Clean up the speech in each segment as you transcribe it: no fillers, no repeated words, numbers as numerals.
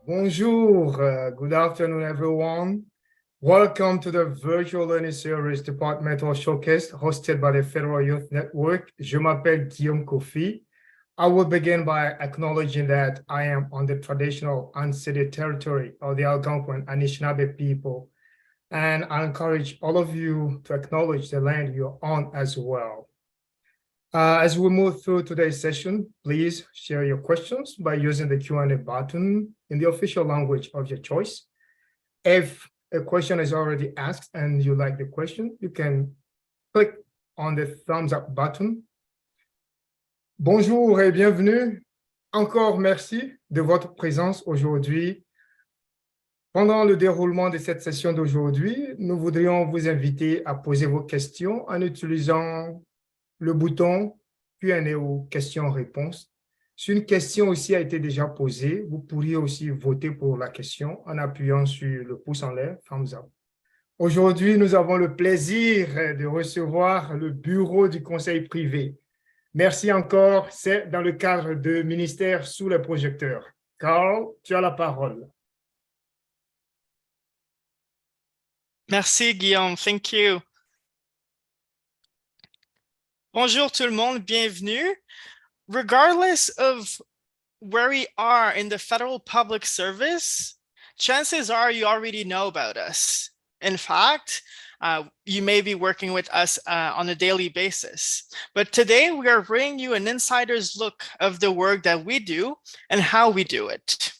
Bonjour, good afternoon, everyone. Welcome to the virtual learning series Departmental Showcase hosted by the Federal Youth Network. Je m'appelle Guillaume Kofi. I will begin by acknowledging that I am on the traditional unceded territory of the Algonquin and Anishinaabe people, and I encourage all of you to acknowledge the land you're on as well. As we move through today's session, please share your questions by using the Q&A button in the official language of your choice. If a question is already asked and you like the question, you can click on the thumbs up button. Bonjour et bienvenue. Encore merci de votre présence aujourd'hui. Pendant le déroulement de cette session d'aujourd'hui, nous voudrions vous inviter à poser vos questions en utilisant le bouton Q&A ou questions-réponses. Si une question aussi a été déjà posée, vous pourriez aussi voter pour la question en appuyant sur le pouce en l'air, thumbs up. Aujourd'hui, nous avons le plaisir de recevoir le bureau du conseil privé. Merci encore, c'est dans le cadre de Ministère sous les projecteurs. Carl, tu as la parole. Merci, Guillaume. Thank you. Bonjour tout le monde, bienvenue. Regardless of where we are in the federal public service, chances are you already know about us. In fact, you may be working with us on a daily basis. But today we are bringing you an insider's look of the work that we do and how we do it.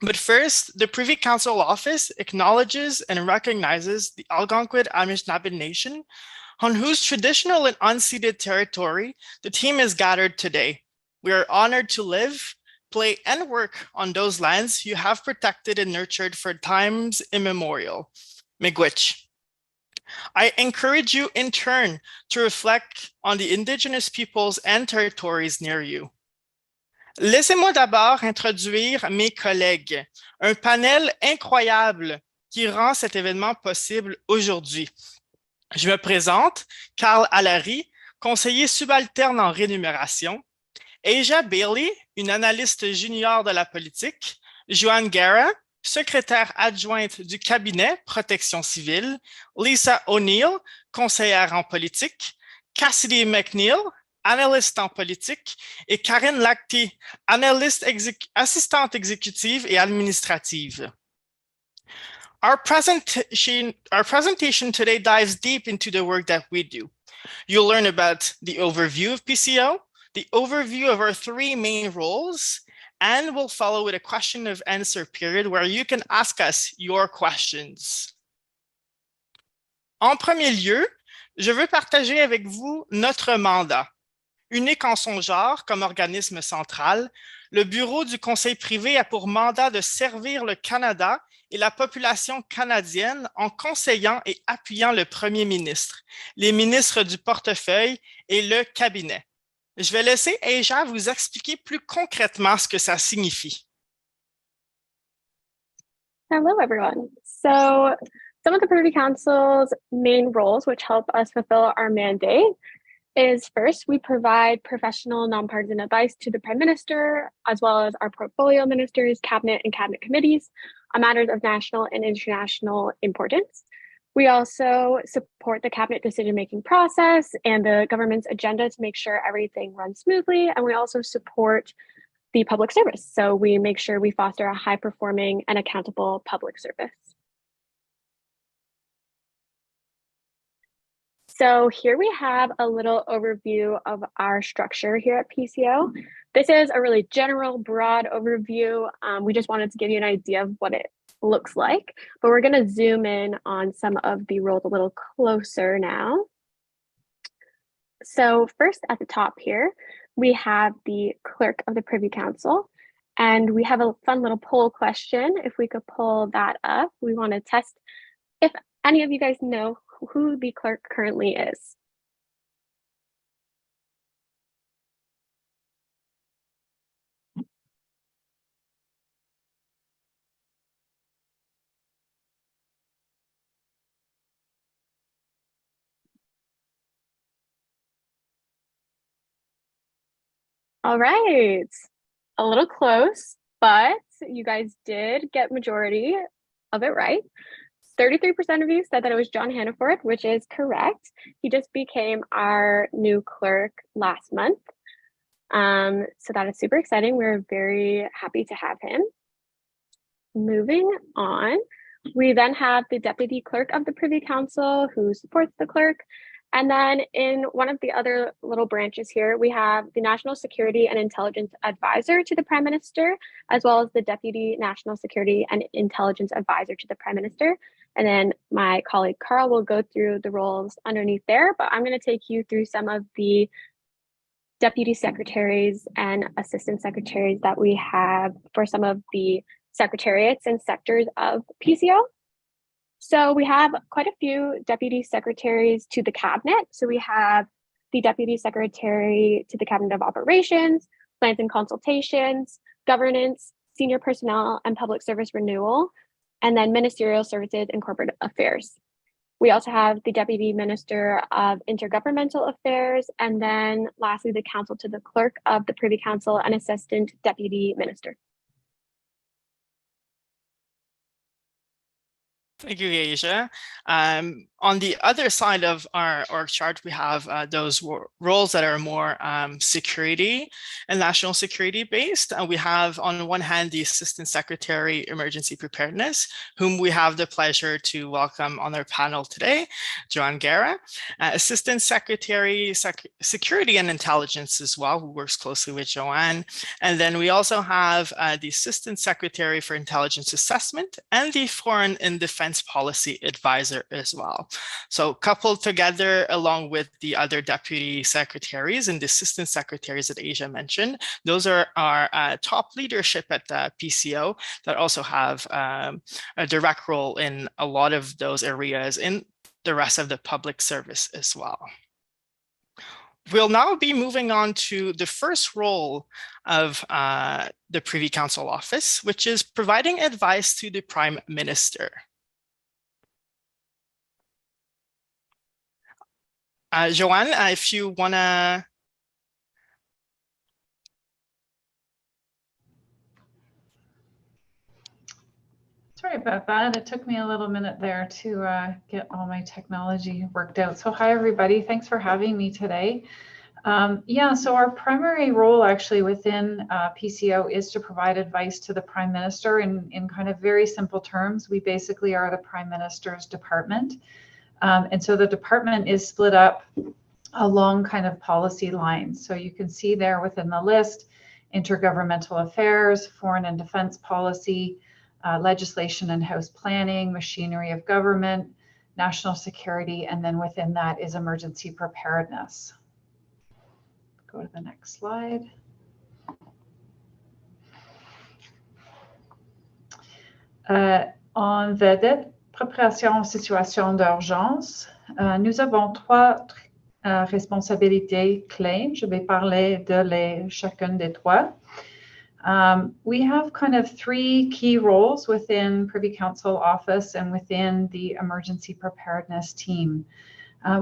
But first, the Privy Council Office acknowledges and recognizes the Algonquin Anishinaabe Nation, on whose traditional and unceded territory the team is gathered today. We are honored to live, play, and work on those lands you have protected and nurtured for times immemorial. Miigwech. I encourage you in turn to reflect on the Indigenous peoples and territories near you. Laissez-moi d'abord introduire mes collègues, un panel incroyable qui rend cet événement possible aujourd'hui. Je me présente, Carl Allary, conseiller subalterne en rémunération, Asia Bailey, une analyste junior de la politique, Joanne Guerra, secrétaire adjointe du cabinet Protection civile, Lisa O'Neill, conseillère en politique, Cassidy McNeil, analyste en politique, et Karen Lacty, assistante exécutive et administrative. Our presentation today dives deep into the work that we do. You'll learn about the overview of PCO, the overview of our three main roles, and we'll follow with a question of answer period where you can ask us your questions. En premier lieu, je veux partager avec vous notre mandat. Unique en son genre comme organisme central, le Bureau du Conseil privé a pour mandat de servir le Canada et la population canadienne en conseillant et appuyant le Premier ministre, les ministres du portefeuille et le cabinet. Je vais laisser Asia vous expliquer plus concrètement ce que ça signifie. Hello, everyone. So some of the Privy Council's main roles, which help us fulfill our mandate, is first, we provide professional nonpartisan advice to the Prime Minister, as well as our portfolio ministers, cabinet and cabinet committees on matters of national and international importance. We also support the cabinet decision-making process and the government's agenda to make sure everything runs smoothly. And we also support the public service. So we make sure we foster a high-performing and accountable public service. So here we have a little overview of our structure here at PCO. This is a really general, broad overview. We just wanted to give you an idea of what it looks like, but we're going to zoom in on some of the roles a little closer now. So first at the top here, we have the clerk of the Privy Council, and we have a fun little poll question. If we could pull that up, we want to test if any of you guys know who the clerk currently is. All right, a little close, but you guys did get majority of it right. 33% of you said that it was John Hannaford, which is correct. He just became our new clerk last month. So that is super exciting. We're very happy to have him. Moving on, we then have the deputy clerk of the Privy Council who supports the clerk. And then in one of the other little branches here, we have the National Security and Intelligence Advisor to the Prime Minister, as well as the Deputy National Security and Intelligence Advisor to the Prime Minister. And then my colleague Carl will go through the roles underneath there, but I'm going to take you through some of the deputy secretaries and assistant secretaries that we have for some of the secretariats and sectors of PCO. So we have quite a few deputy secretaries to the cabinet. So we have the deputy secretary to the Cabinet of Operations, Plans and Consultations, Governance, Senior Personnel and Public Service Renewal, and then Ministerial Services and Corporate Affairs. We also have the Deputy Minister of Intergovernmental Affairs, and then lastly, the Counsel to the Clerk of the Privy Council and Assistant Deputy Minister. Thank you, Asia. On the other side of our org chart, we have those roles that are more security and national security based. We have on one hand, the Assistant Secretary Emergency Preparedness, whom we have the pleasure to welcome on our panel today, Joanne Guerra. Assistant Secretary Security and Intelligence as well, who works closely with Joanne. And then we also have the Assistant Secretary for Intelligence Assessment and the Foreign and Defense Policy Advisor as well. So coupled together along with the other deputy secretaries and the assistant secretaries that Asia mentioned, those are our top leadership at the PCO that also have a direct role in a lot of those areas in the rest of the public service as well. We'll now be moving on to the first role of the Privy Council Office, which is providing advice to the Prime Minister. Joanne, if you want to. Sorry about that. It took me a little minute there to get all my technology worked out. So hi, everybody. Thanks for having me today. Yeah, so our primary role actually within PCO is to provide advice to the Prime Minister in kind of very simple terms. We basically are the Prime Minister's department. And so the department is split up along kind of policy lines. So you can see there within the list, intergovernmental affairs, foreign and defense policy, legislation and house planning, machinery of government, national security, and then within that is emergency preparedness. Go to the next slide. En vedette préparation en situation d'urgence, nous avons trois responsabilités clés. Je vais parler de chacune des trois. We have kind of three key roles within Privy Council Office and within the emergency preparedness team.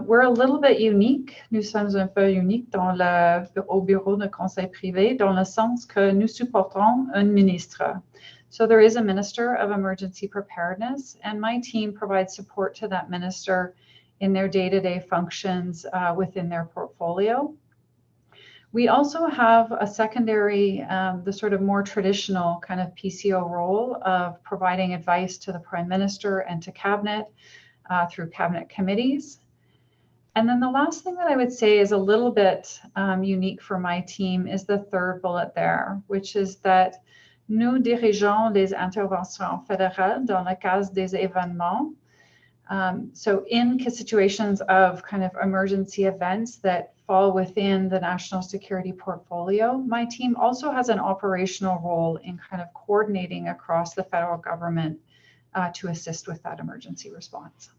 We're a little bit unique. Nous sommes un peu uniques au bureau de conseil privé dans le sens que nous supportons un ministre. So there is a Minister of Emergency Preparedness, and my team provides support to that minister in their day-to-day functions within their portfolio. We also have a secondary, the sort of more traditional kind of PCO role of providing advice to the Prime Minister and to Cabinet through Cabinet committees. And then the last thing that I would say is a little bit unique for my team is the third bullet there, which is that nous dirigeons les interventions fédérales dans le cas des événements. So in situations of kind of emergency events that fall within the national security portfolio, my team also has an operational role in kind of coordinating across the federal government to assist with that emergency response.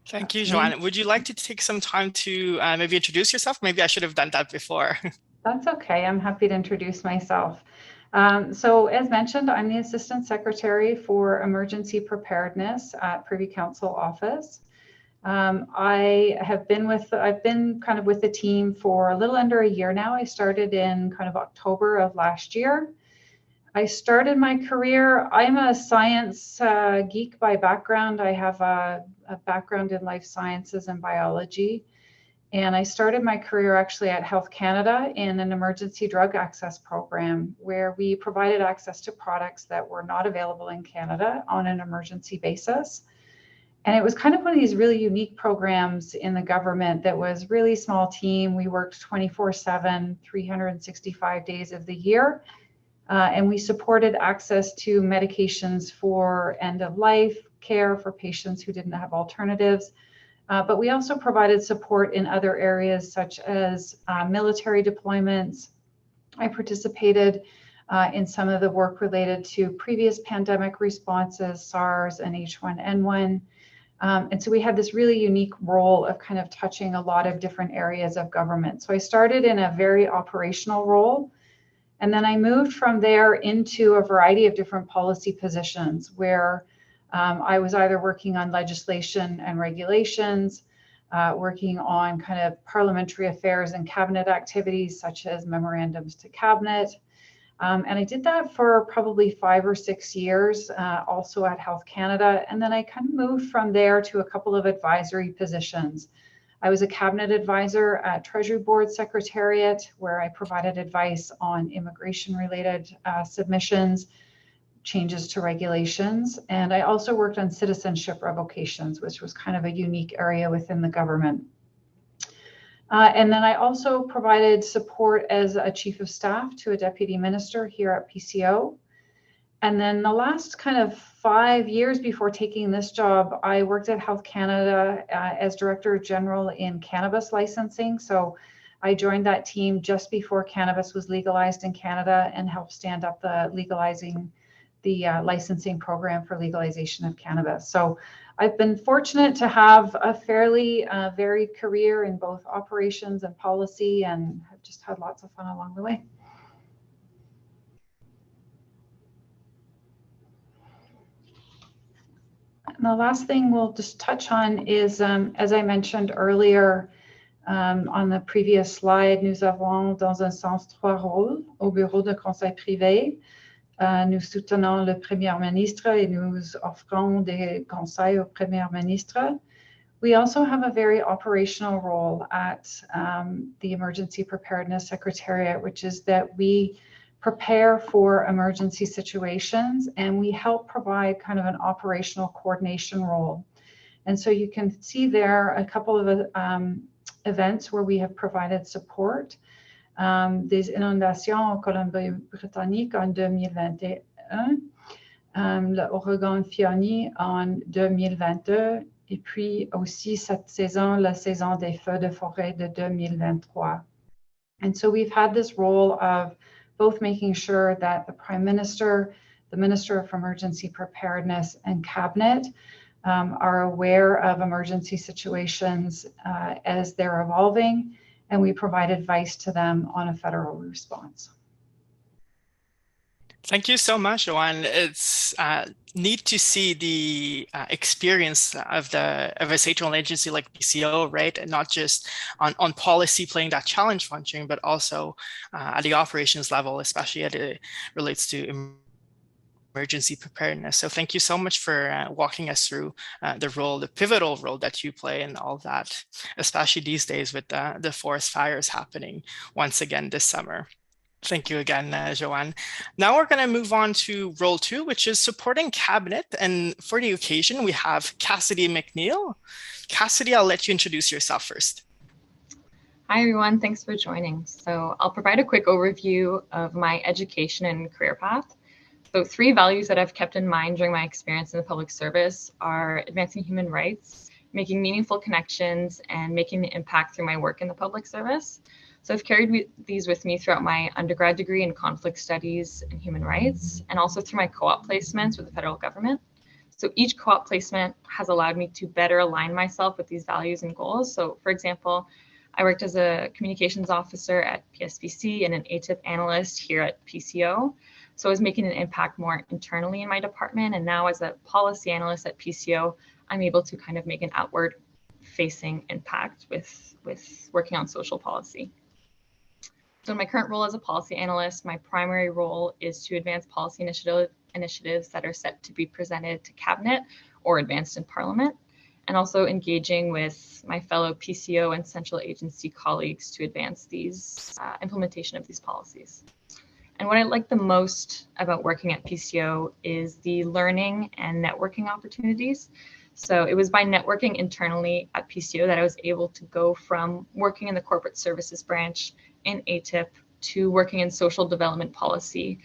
Thank you, Joanne. Would you like to take some time to maybe introduce yourself? Maybe I should have done that before. That's okay. I'm happy to introduce myself. So as mentioned, I'm the Assistant Secretary for Emergency Preparedness at Privy Council Office. I've been kind of with the team for a little under a year now. I started in kind of October of last year. I started my career, I'm a science geek by background. I have a background in life sciences and biology. And I started my career actually at Health Canada in an emergency drug access program where we provided access to products that were not available in Canada on an emergency basis. And it was kind of one of these really unique programs in the government that was really small team. We worked 24/7, 365 days of the year. And we supported access to medications for end-of-life care for patients who didn't have alternatives. But we also provided support in other areas such as military deployments. I participated in some of the work related to previous pandemic responses, SARS and H1N1. And so we had this really unique role of kind of touching a lot of different areas of government. So I started in a very operational role. And then I moved from there into a variety of different policy positions where I was either working on legislation and regulations, working on kind of parliamentary affairs and cabinet activities such as memorandums to cabinet. And I did that for probably 5 or 6 years, also at Health Canada. And then I kind of moved from there to a couple of advisory positions. I was a cabinet advisor at Treasury Board Secretariat, where I provided advice on immigration-related submissions, changes to regulations. And I also worked on citizenship revocations, which was kind of a unique area within the government. And then I also provided support as a chief of staff to a deputy minister here at PCO. And then the last kind of 5 years before taking this job, I worked at Health Canada as Director General in cannabis licensing. So I joined that team just before cannabis was legalized in Canada and helped stand up the licensing program for legalization of cannabis. So I've been fortunate to have a fairly varied career in both operations and policy, and have just had lots of fun along the way. And the last thing we'll just touch on is, as I mentioned earlier on the previous slide, nous avons dans un sens 3 rôles au bureau de conseil privé. Nous soutenons le Premier ministre et nous offrons des conseils au Premier ministre. We also have a very operational role at the Emergency Preparedness Secretariat, which is that we prepare for emergency situations and we help provide kind of an operational coordination role. And so you can see there a couple of events where we have provided support. Des inondations en Colombie-Britannique en 2021, l'ouragan Fiona en 2022, et puis aussi cette saison, la saison des feux de forêt de 2023. And so we've had this role of both making sure that the Prime Minister, the Minister of Emergency Preparedness, and Cabinet are aware of emergency situations as they're evolving, and we provide advice to them on a federal response. Thank you so much, Joanne. It's neat to see the experience of a state-run agency like PCO, right? And not just on policy playing that challenge function, but also at the operations level, especially as it relates to emergency preparedness. So thank you so much for walking us through the pivotal role that you play in all that, especially these days with the forest fires happening once again this summer. Thank you again, Joanne. Now we're going to move on to role 2, which is supporting cabinet. And for the occasion, we have Cassidy McNeil. Cassidy, I'll let you introduce yourself first. Hi, everyone. Thanks for joining. So I'll provide a quick overview of my education and career path. So 3 values that I've kept in mind during my experience in the public service are advancing human rights, making meaningful connections, and making an impact through my work in the public service. So I've carried these with me throughout my undergrad degree in conflict studies and human rights, and also through my co-op placements with the federal government. So each co-op placement has allowed me to better align myself with these values and goals. So for example, I worked as a communications officer at PSVC and an ATIP analyst here at PCO. So I was making an impact more internally in my department. And now as a policy analyst at PCO, I'm able to kind of make an outward facing impact with working on social policy. So in my current role as a policy analyst, my primary role is to advance policy initiatives that are set to be presented to Cabinet or advanced in Parliament, and also engaging with my fellow PCO and central agency colleagues to advance these implementation of these policies. And what I like the most about working at PCO is the learning and networking opportunities. So it was by networking internally at PCO that I was able to go from working in the corporate services branch in ATIP to working in social development policy,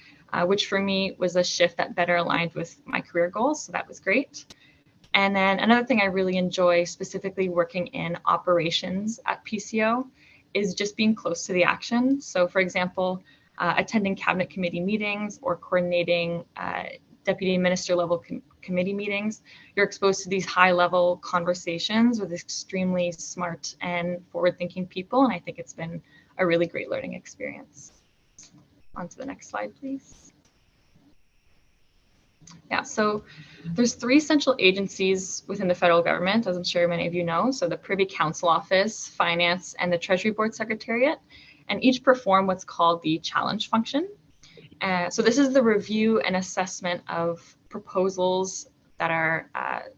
which for me was a shift that better aligned with my career goals. So that was great. And then another thing I really enjoy, specifically working in operations at PCO, is just being close to the action. So for example, attending cabinet committee meetings or coordinating deputy minister level committee meetings, you're exposed to these high level conversations with extremely smart and forward-thinking people. And I think it's been a really great learning experience. On to the next slide, please. Yeah, so there's 3 central agencies within the federal government, as I'm sure many of you know. So the Privy Council Office, Finance, and the Treasury Board Secretariat, and each perform what's called the challenge function. So this is the review and assessment of proposals that are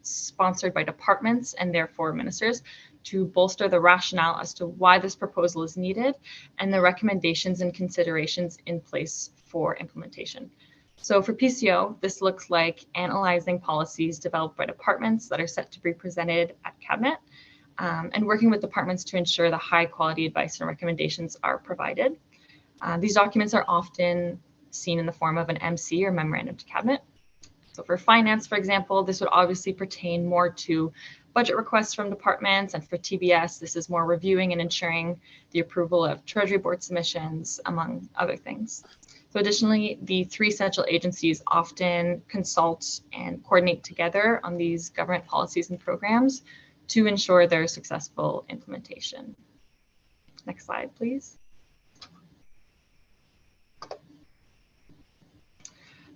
sponsored by departments and therefore ministers to bolster the rationale as to why this proposal is needed and the recommendations and considerations in place for implementation. So for PCO, this looks like analyzing policies developed by departments that are set to be presented at Cabinet, and working with departments to ensure the high quality advice and recommendations are provided. These documents are often seen in the form of an MC or memorandum to Cabinet. So for finance, for example, this would obviously pertain more to budget requests from departments, and for TBS, this is more reviewing and ensuring the approval of Treasury Board submissions, among other things. So additionally, the 3 central agencies often consult and coordinate together on these government policies and programs to ensure their successful implementation. Next slide, please.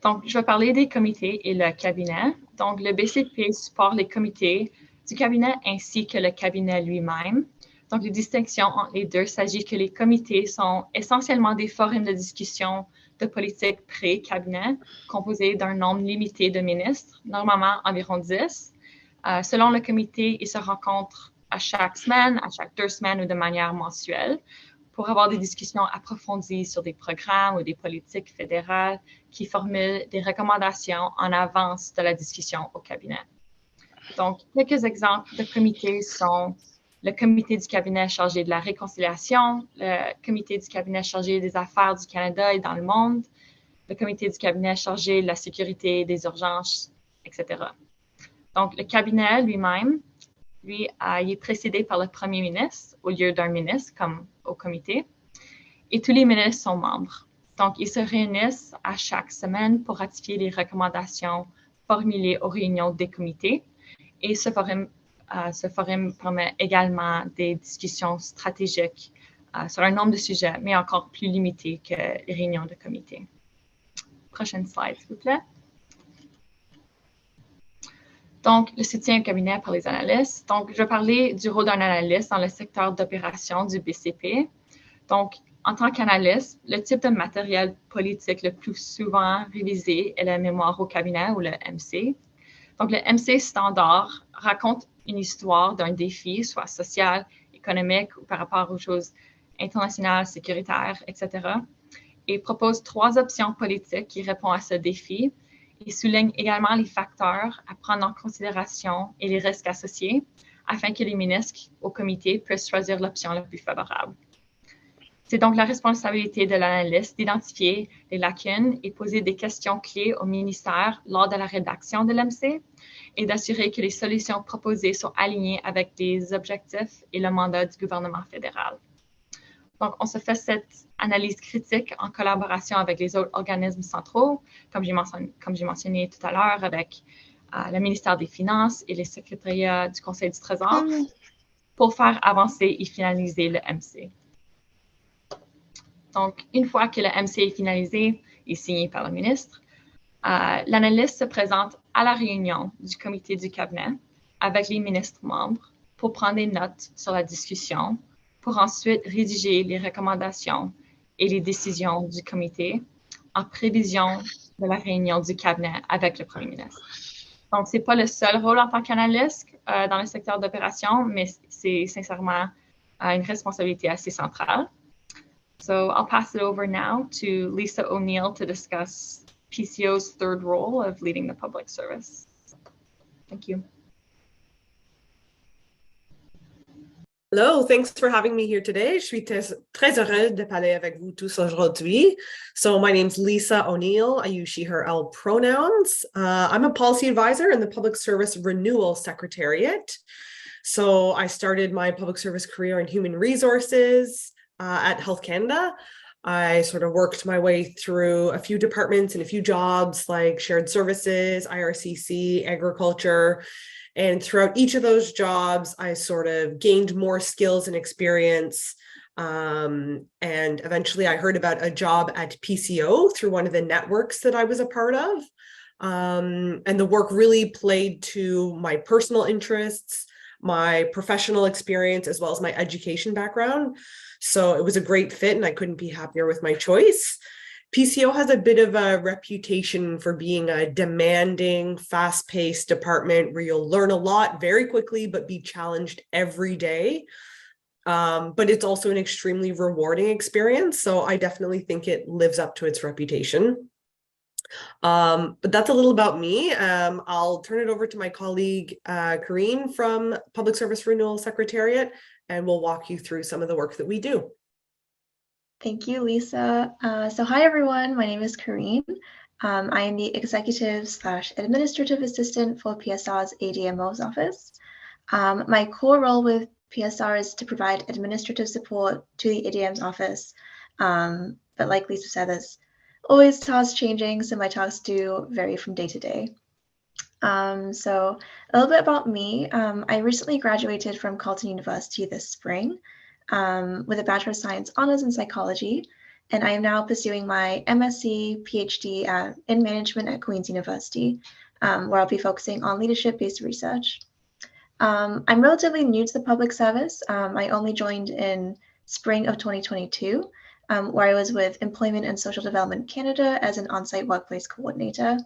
Donc, je vais parler des comités et le cabinet. Donc, le BCP supporte les comités du cabinet ainsi que le cabinet lui-même. Donc, les distinctions entre les deux s'agit que les comités sont essentiellement des forums de discussion de politique pré-cabinet composés d'un nombre limité de ministres, normalement environ 10. Selon le comité, ils se rencontrent à chaque semaine, à chaque 2 semaines ou de manière mensuelle pour avoir des discussions approfondies sur des programmes ou des politiques fédérales qui formulent des recommandations en avance de la discussion au cabinet. Donc, quelques exemples de comités sont le comité du cabinet chargé de la réconciliation, le comité du cabinet chargé des affaires du Canada et dans le monde, le comité du cabinet chargé de la sécurité, des urgences, etc. Donc, le cabinet lui-même, il est précédé par le premier ministre au lieu d'un ministre, comme au comité, et tous les ministres sont membres. Donc, ils se réunissent à chaque semaine pour ratifier les recommandations formulées aux réunions des comités, et ce forum permet également des discussions stratégiques sur un nombre de sujets, mais encore plus limité que les réunions de comité. Prochaine slide, s'il vous plaît. Donc, le soutien au cabinet par les analystes. Donc, je vais parler du rôle d'un analyste dans le secteur d'opération du BCP. Donc, en tant qu'analyste, le type de matériel politique le plus souvent révisé est la mémoire au cabinet ou le MC. Donc, le MC standard raconte une histoire d'un défi, soit social, économique ou par rapport aux choses internationales, sécuritaires, etc. Et propose 3 options politiques qui répondent à ce défi. Il souligne également les facteurs à prendre en considération et les risques associés afin que les ministres au comité puissent choisir l'option la plus favorable. C'est donc la responsabilité de l'analyste d'identifier les lacunes et poser des questions clés au ministère lors de la rédaction de l'MC et d'assurer que les solutions proposées sont alignées avec les objectifs et le mandat du gouvernement fédéral. Donc, on se fait cette analyse critique en collaboration avec les autres organismes centraux, comme j'ai mentionné tout à l'heure, avec le ministère des Finances et les secrétariats du Conseil du Trésor pour faire avancer et finaliser le MC. Donc, une fois que le MC est finalisé et signé par le ministre, l'analyste se présente à la réunion du comité du cabinet avec les ministres membres pour prendre des notes sur la discussion, pour ensuite rédiger les recommandations et les décisions du comité en prévision de la réunion du cabinet avec le premier ministre. Donc, ce n'est pas le seul rôle en tant qu'analyste dans le secteur d'opération, mais c'est sincèrement une responsabilité assez centrale. So I'll pass it over now to Lisa O'Neill to discuss PCO's third role of leading the public service. Thank you. Hello, thanks for having me here today. Je suis très heureuse de parler avec vous tous aujourd'hui. So my name's Lisa O'Neill. I use she, her, elle pronouns. I'm a policy advisor in the Public Service Renewal Secretariat. So I started my public service career in human resources at Health Canada. I sort of worked my way through a few departments and a few jobs like shared services, IRCC, agriculture. And throughout each of those jobs, I sort of gained more skills and experience. And eventually I heard about a job at PCO through one of the networks that I was a part of. And the work really played to my personal interests, my professional experience, as well as my education background. So it was a great fit and I couldn't be happier with my choice. PCO has a bit of a reputation for being a demanding, fast-paced department where you'll learn a lot very quickly, but be challenged every day. But it's also an extremely rewarding experience. So I definitely think it lives up to its reputation. But that's a little about me. I'll turn it over to my colleague, Karine from Public Service Renewal Secretariat, and we'll walk you through some of the work that we do. Thank you, Lisa. So hi, everyone. My name is Karine. I am the executive/administrative assistant for PSR's ADMO's office. My core role with PSR is to provide administrative support to the ADM's office. But like Lisa said, there's always tasks changing, so my tasks do vary from day to day. So a little bit about me. I recently graduated from Carleton University this spring with a Bachelor of Science Honors in Psychology, and I am now pursuing my MSc PhD in Management at Queen's University, where I'll be focusing on leadership-based research. I'm relatively new to the public service. I only joined in spring of 2022, where I was with Employment and Social Development Canada as an on-site workplace coordinator.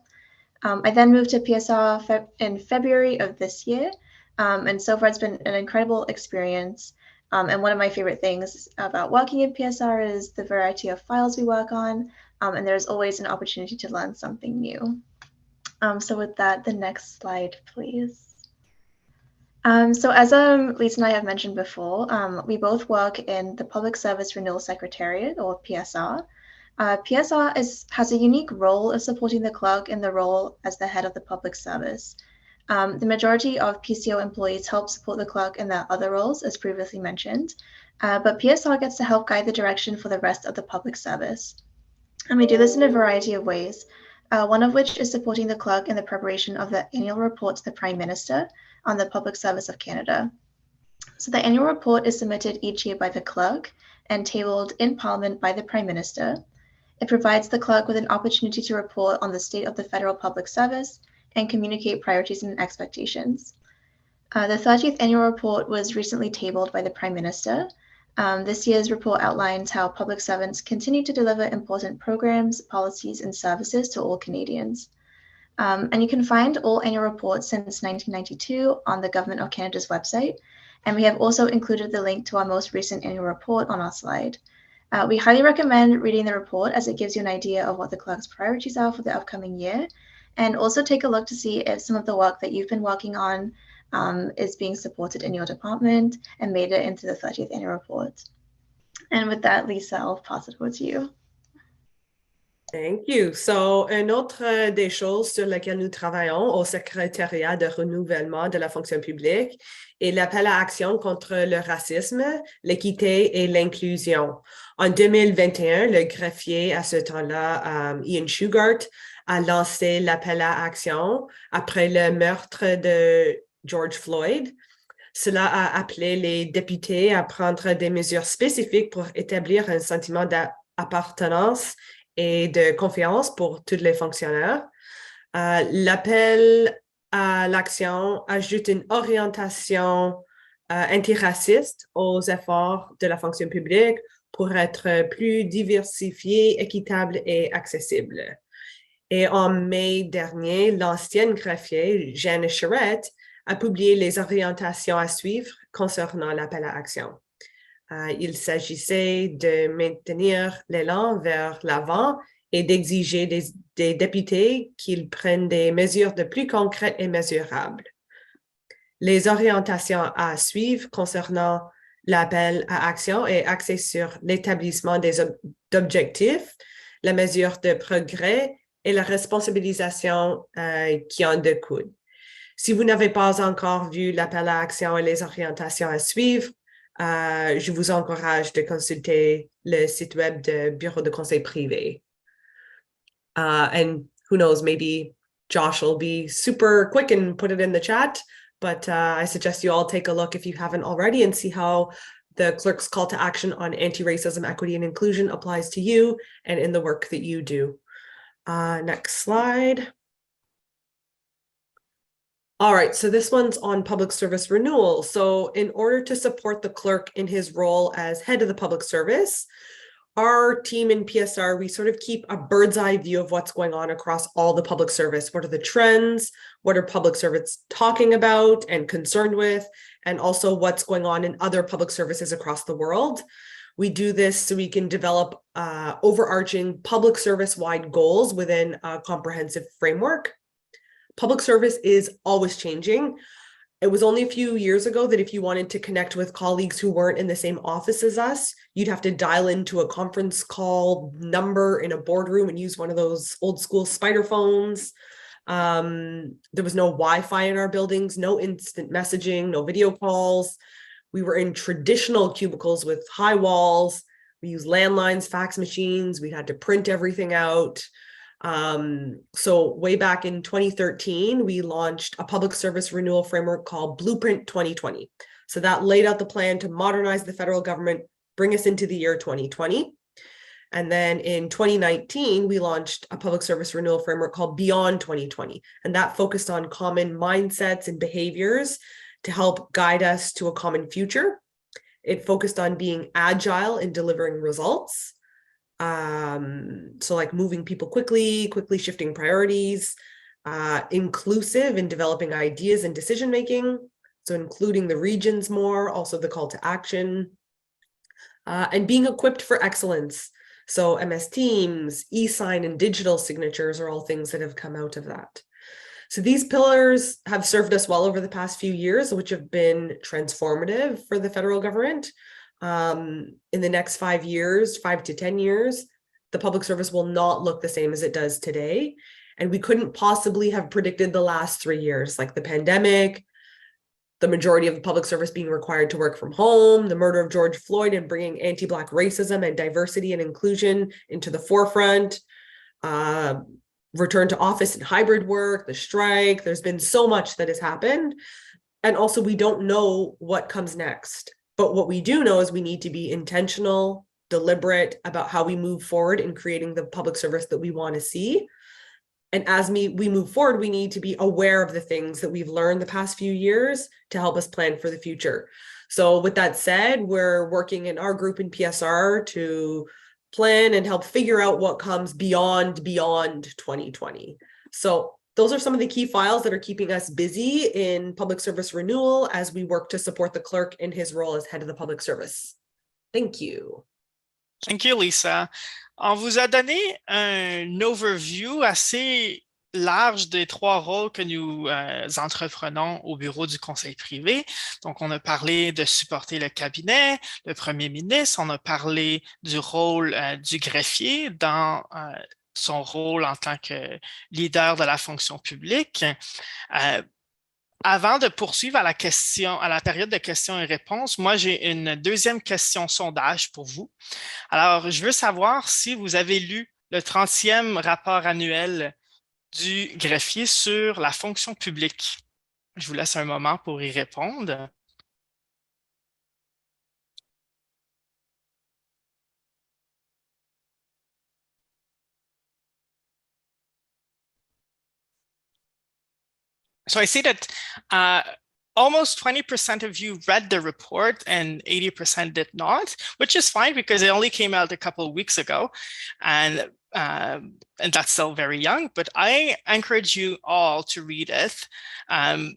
I then moved to PSR in February of this year, and so far it's been an incredible experience. And one of my favorite things about working in PSR is the variety of files we work on, and there's always an opportunity to learn something new. So with that, the next slide, please. So as Lisa and I have mentioned before, we both work in the Public Service Renewal Secretariat, or PSR. PSR has a unique role of supporting the clerk in the role as the head of the public service. The majority of PCO employees help support the clerk in their other roles, as previously mentioned, but PSR gets to help guide the direction for the rest of the public service. And we do this in a variety of ways, one of which is supporting the clerk in the preparation of the annual report to the Prime Minister on the Public Service of Canada. So the annual report is submitted each year by the clerk and tabled in Parliament by the Prime Minister. It provides the clerk with an opportunity to report on the state of the federal public service and communicate priorities and expectations. The 30th annual report was recently tabled by the Prime Minister. This year's report outlines how public servants continue to deliver important programs, policies, and services to all Canadians. And you can find all annual reports since 1992 on the Government of Canada's website. And we have also included the link to our most recent annual report on our slide. We highly recommend reading the report as it gives you an idea of what the clerk's priorities are for the upcoming year. And also take a look to see if some of the work that you've been working on is being supported in your department and made it into the 30th annual report. And with that, Lisa, I'll pass it over to you. Thank you. So, une autre des choses sur lesquelles nous travaillons au secrétariat de renouvellement de la fonction publique est l'appel à action contre le racisme, l'équité et l'inclusion. En 2021, le greffier à ce temps-là, Ian Shugart, a lancé l'appel à action après le meurtre de George Floyd. Cela a appelé les députés à prendre des mesures spécifiques pour établir un sentiment d'appartenance et de confiance pour tous les fonctionnaires. L'appel à l'action ajoute une orientation antiraciste aux efforts de la fonction publique pour être plus diversifié, équitable et accessible. Et en mai dernier, l'ancienne greffier, Jeanne Charette, a publié les orientations à suivre concernant l'appel à action. Il s'agissait de maintenir l'élan vers l'avant et d'exiger des députés qu'ils prennent des mesures de plus concrètes et mesurables. Les orientations à suivre concernant l'appel à action est axé sur l'établissement des objectifs, la mesure de progrès et la responsabilisation qui en découle. Si vous n'avez pas encore vu l'appel à action et les orientations à suivre, je vous encourage de consulter le site web du Bureau de conseil privé. And who knows, maybe Josh will be super quick and put it in the chat, but I suggest you all take a look if you haven't already and see how the clerk's call to action on anti-racism, equity, and inclusion applies to you and in the work that you do. Next slide. All right, so this one's on public service renewal. So in order to support the clerk in his role as head of the public service, our team in PSR, we sort of keep a bird's eye view of what's going on across all the public service. What are the trends? What are public servants talking about and concerned with? And also what's going on in other public services across the world. We do this so we can develop overarching public service-wide goals within a comprehensive framework. Public service is always changing. It was only a few years ago that if you wanted to connect with colleagues who weren't in the same office as us, you'd have to dial into a conference call number in a boardroom and use one of those old school spider phones. There was no Wi-Fi in our buildings, no instant messaging, no video calls. We were in traditional cubicles with high walls. We used landlines, fax machines. We had to print everything out. So way back in 2013, we launched a public service renewal framework called Blueprint 2020. So that laid out the plan to modernize the federal government, bring us into the year 2020. And then in 2019, we launched a public service renewal framework called Beyond 2020. And that focused on common mindsets and behaviors to help guide us to a common future. It focused on being agile in delivering results. So like moving people quickly shifting priorities, inclusive in developing ideas and decision-making. So including the regions more, also the call to action, and being equipped for excellence. So MS Teams, e-sign, and digital signatures are all things that have come out of that. So these pillars have served us well over the past few years, which have been transformative for the federal government. In the next 5 years, 5 to 10 years, the public service will not look the same as it does today. And we couldn't possibly have predicted the last 3 years, like the pandemic, the majority of the public service being required to work from home, the murder of George Floyd and bringing anti-Black racism and diversity and inclusion into the forefront, return to office and hybrid work, the strike. There's been so much that has happened. And also we don't know what comes next. But what we do know is we need to be intentional, deliberate about how we move forward in creating the public service that we want to see. And as we move forward, we need to be aware of the things that we've learned the past few years to help us plan for the future. So with that said, we're working in our group in PSR to plan and help figure out what comes beyond 2020. So those are some of the key files that are keeping us busy in public service renewal as we work to support the clerk in his role as head of the public service. Thank you. Thank you, Lisa. On vous a donné un overview assez large des 3 rôles que nous entreprenons au bureau du conseil privé. Donc, on a parlé de supporter le cabinet, le premier ministre, on a parlé du rôle du greffier dans son rôle en tant que leader de la fonction publique. Avant de poursuivre à la période de questions et réponses, moi, j'ai une deuxième question sondage pour vous. Alors, je veux savoir si vous avez lu le 30e rapport annuel du greffier sur la fonction publique. Je vous laisse un moment pour y répondre. So I see that almost 20% of you read the report and 80% did not, which is fine because it only came out a couple of weeks ago. And that's still very young, but I encourage you all to read it.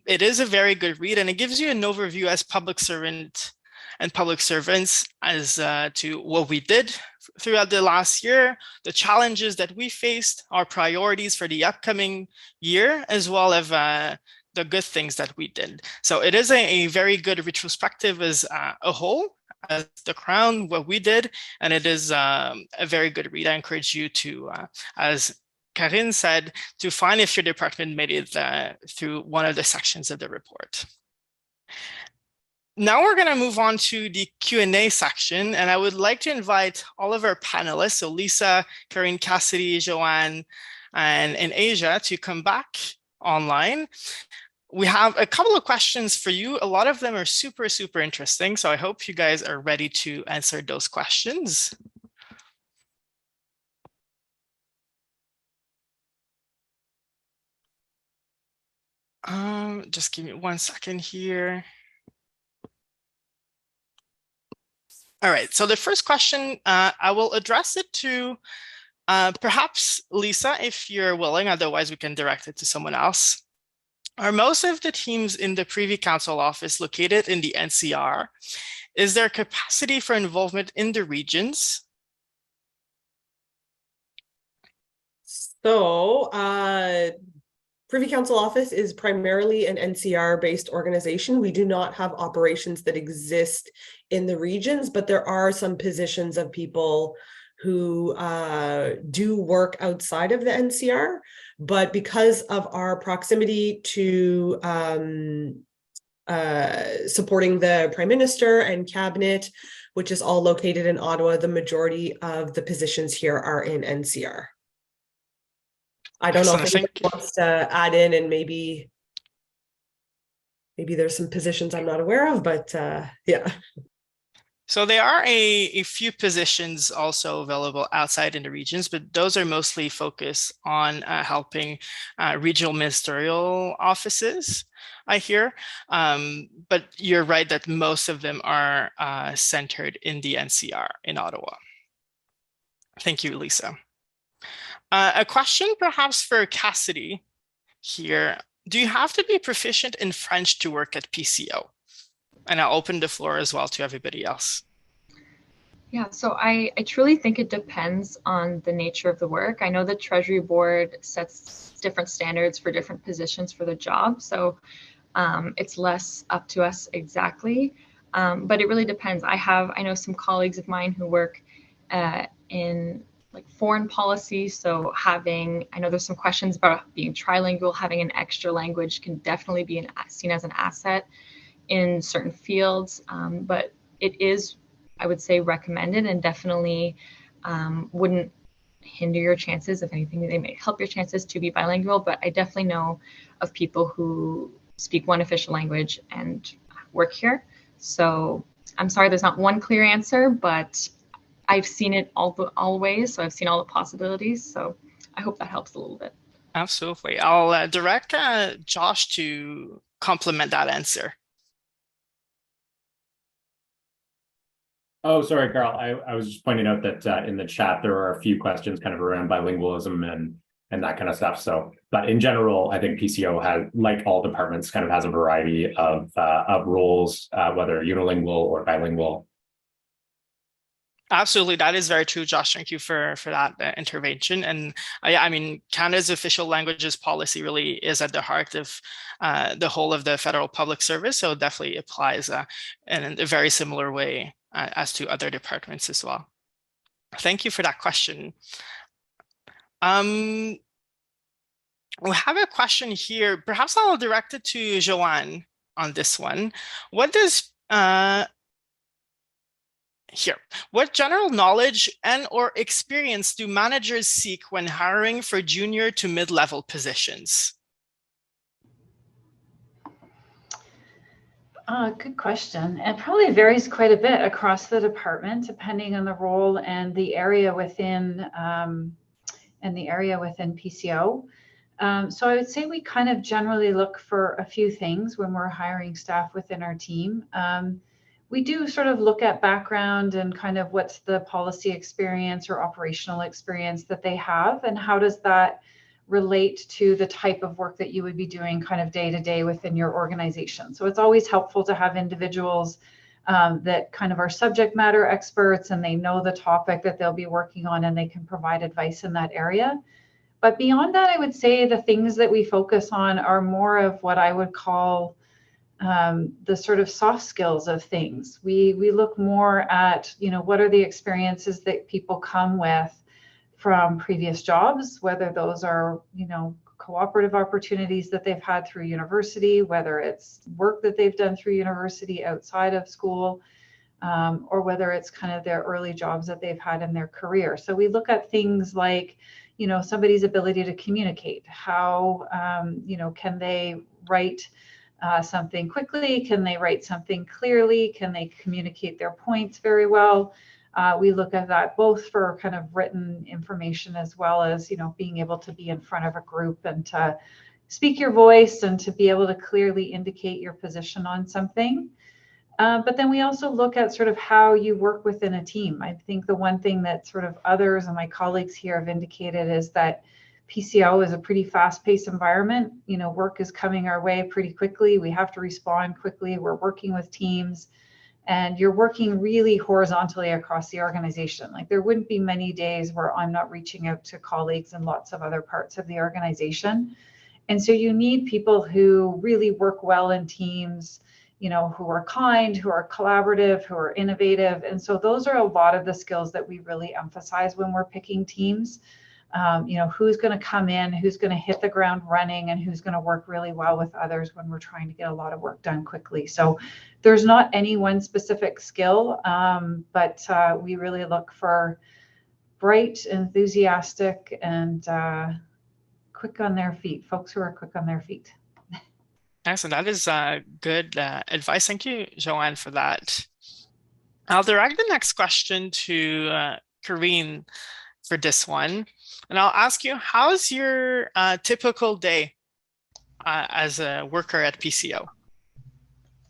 It is a very good read, and it gives you an overview as public servant and public servants as to what we did throughout the last year, the challenges that we faced, our priorities for the upcoming year, as well as the good things that we did. So it is a very good retrospective as a whole, as the Crown, what we did, and it is a very good read. I encourage you to, as Karine said, to find if your department made it through one of the sections of the report. Now we're going to move on to the Q&A section, and I would like to invite all of our panelists, so Lisa, Karine, Cassidy, Joanne, and Asia, to come back online. We have a couple of questions for you. A lot of them are super, super interesting, so I hope you guys are ready to answer those questions. Just give me 1 second here. All right, so the first question, I will address it to perhaps Lisa, if you're willing, otherwise we can direct it to someone else. Are most of the teams in the Privy Council office located in the NCR? Is there capacity for involvement in the regions? So, Privy Council office is primarily an NCR-based organization. We do not have operations that exist in the regions, but there are some positions of people who do work outside of the NCR. But because of our proximity to supporting the Prime Minister and Cabinet, which is all located in Ottawa, the majority of the positions here are in NCR. I don't know if anyone wants to add in, and maybe there's some positions I'm not aware of, but yeah. So there are a few positions also available outside in the regions, but those are mostly focused on helping regional ministerial offices, I hear. But you're right that most of them are centered in the NCR in Ottawa. Thank you, Lisa. A question perhaps for Cassidy here. Do you have to be proficient in French to work at PCO? And I'll open the floor as well to everybody else. Yeah, so I truly think it depends on the nature of the work. I know the Treasury Board sets different standards for different positions for the job. So it's less up to us exactly, but it really depends. I know some colleagues of mine who work in like foreign policy. So I know there's some questions about being trilingual, having an extra language can definitely be seen as an asset in certain fields, but it is, I would say, recommended and definitely wouldn't hinder your chances. If anything, they may help your chances to be bilingual, but I definitely know of people who speak one official language and work here. So I'm sorry, there's not one clear answer, but I've seen it all ways. So I've seen all the possibilities. So I hope that helps a little bit. Absolutely. I'll direct Josh to complement that answer. Oh, sorry, Carl. I was just pointing out that in the chat, there are a few questions kind of around bilingualism and that kind of stuff. So, but in general, I think PCO has, like all departments, kind of has a variety of roles, whether unilingual or bilingual. Absolutely, that is very true, Josh. Thank you for that intervention. And I mean, Canada's official languages policy really is at the heart of the whole of the federal public service. So it definitely applies in a very similar way as to other departments as well. Thank you for that question. We have a question here. Perhaps I'll direct it to Joanne on this one. What does what general knowledge and or experience do managers seek when hiring for junior to mid-level positions? Good question. It probably varies quite a bit across the department, depending on the role and the area within PCO. So I would say we kind of generally look for a few things when we're hiring staff within our team. We do sort of look at background and kind of what's the policy experience or operational experience that they have, and how does that relate to the type of work that you would be doing kind of day to day within your organization. So it's always helpful to have individuals that kind of are subject matter experts and they know the topic that they'll be working on and they can provide advice in that area. But beyond that, I would say the things that we focus on are more of what I would call the sort of soft skills of things. We look more at, what are the experiences that people come with from previous jobs, whether those are, cooperative opportunities that they've had through university, whether it's work that they've done through university outside of school, or whether it's kind of their early jobs that they've had in their career. So we look at things like, somebody's ability to communicate. How, can they write something quickly? Can they write something clearly? Can they communicate their points very well? We look at that both for kind of written information as well as, being able to be in front of a group and to speak your voice and to be able to clearly indicate your position on something. But then we also look at sort of how you work within a team. I think the one thing that sort of others and my colleagues here have indicated is that PCO is a pretty fast-paced environment. Work is coming our way pretty quickly. We have to respond quickly. We're working with teams. And you're working really horizontally across the organization. Like there wouldn't be many days where I'm not reaching out to colleagues in lots of other parts of the organization. And so you need people who really work well in teams, who are kind, who are collaborative, who are innovative. And so those are a lot of the skills that we really emphasize when we're picking teams. Who's going to come in, who's going to hit the ground running, and who's going to work really well with others when we're trying to get a lot of work done quickly. So there's not any one specific skill, but we really look for bright, enthusiastic, and quick on their feet, folks who are quick on their feet. Excellent. That is good advice. Thank you, Joanne, for that. I'll direct the next question to Karine for this one. And I'll ask you, how's your typical day as a worker at PCO?